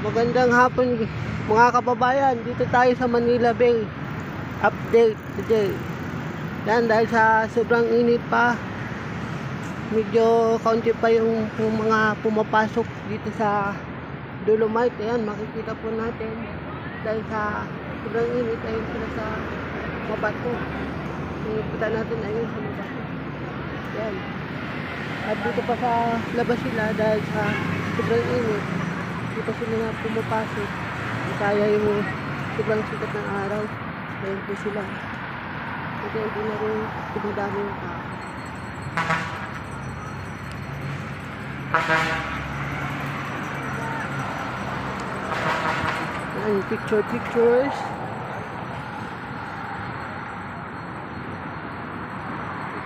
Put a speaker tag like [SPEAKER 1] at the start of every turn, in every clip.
[SPEAKER 1] Magandang hapon mga kababayan. Dito tayo sa Manila Bay. Update today. Yan, dahil sa sobrang init pa, medyo kaunti pa yung mga pumapasok dito sa Dolomite. Ayan, makikita po natin dahil sa sobrang init. Ayun sila sa Mabato. Nakikita natin ayun sa Mabato. Yan. At dito pa sa labas sila dahil sa sobrang init. Dito sila na pumapasok. Kaya yung sobrang sikat ng araw. Ayun po sila. Ito hindi na rin dumadami yung tao. Ayan, pictures.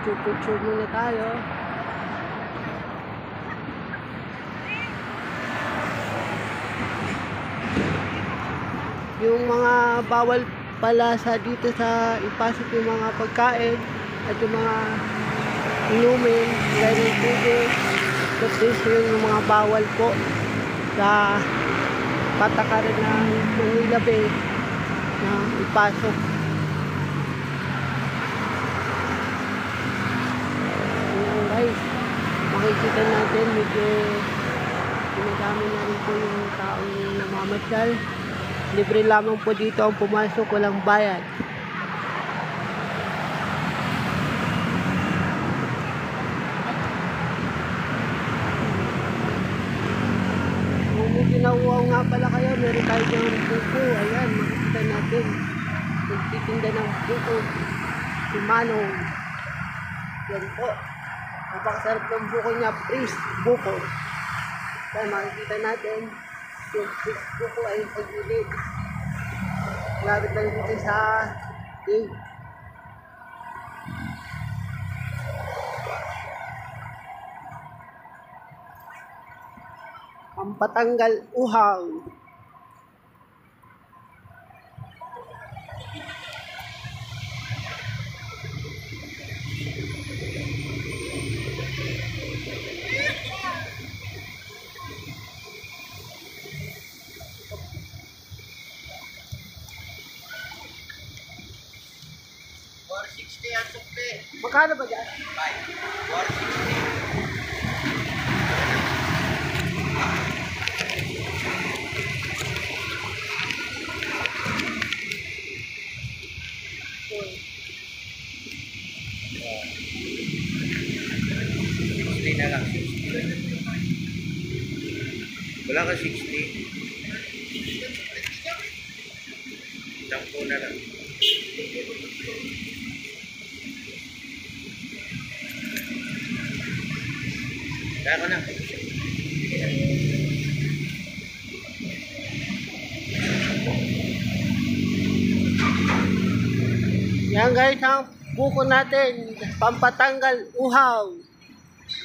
[SPEAKER 1] Picture muna tayo. Yung mga bawal pala sa dito sa ipasok yung mga pagkain at yung mga inumin, gaya ng tubig, yung mga bawal po sa patakaran ng Manila Bay na ipasok. Ayan guys, makikita natin medyo dumadami na rin po yung taong namamasyal. Libre lamang po dito ang pumasok, walang bayad. Kung may ginauwaw nga pala kayo, meron tayo ng buko. Ayan, makikita natin. Nagtitinda ng buko. Si Manong. Yan po. Napakasarap ng buko niya, fresh buko. Ayan, makikita natin. Yung fresh buko ay pag-ilid. Lapit lang dito sa gate. Pampatanggal uhaw. Magkano ba dyan?
[SPEAKER 2] 60 na lang, 60. Wala ka 60. 10 na lang. Kaya ko na.
[SPEAKER 1] Yan guys, ang buko natin. Pampatanggal uhaw.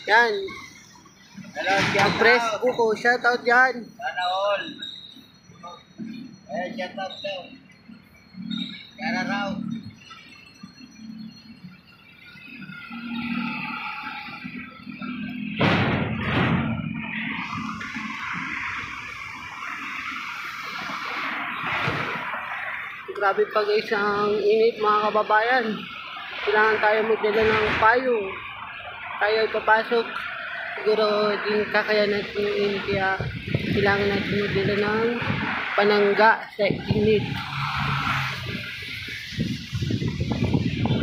[SPEAKER 1] Yan. Yung fresh buko. Shoutout yan.
[SPEAKER 2] Sana all. Ayan, shoutout daw. Sana raw.
[SPEAKER 1] Grabe pa guys ang init mga kababayan. Kailangan tayo magdala ng payong. Tayo ipapasok. Siguro din kakaya natin yung init. Kaya kailangan natin magdala ng panangga sa init.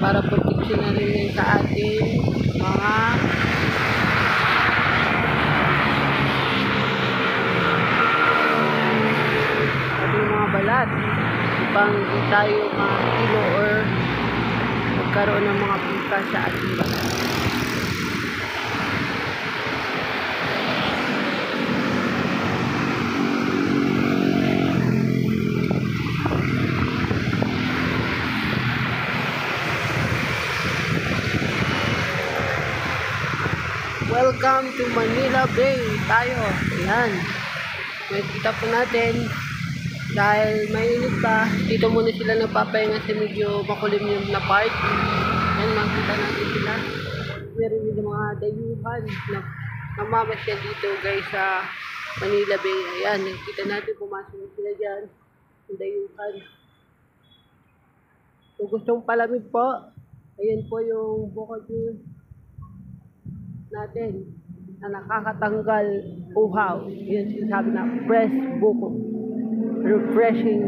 [SPEAKER 1] Para protection na rin yun sa ating mga balat. Upang di tayo makilo or magkaroon ng mga pika sa ating balat. Welcome to Manila Bay tayo. Ayan. Makikita po natin dahil mainit pa, dito muna sila nagpapahinga sa medyo makulim yung na part. Ayan, makikita natin sila. Meron din mga dayuhan na namamasyal dito guys sa Manila Bay. Ayan, nakikita natin pumasok na sila dyan. Ang dayuhan. Kung gustong palamig po, ayan po yung bukod natin na nakakatanggal uhaw. Yan sinasabi na fresh buko. Refreshing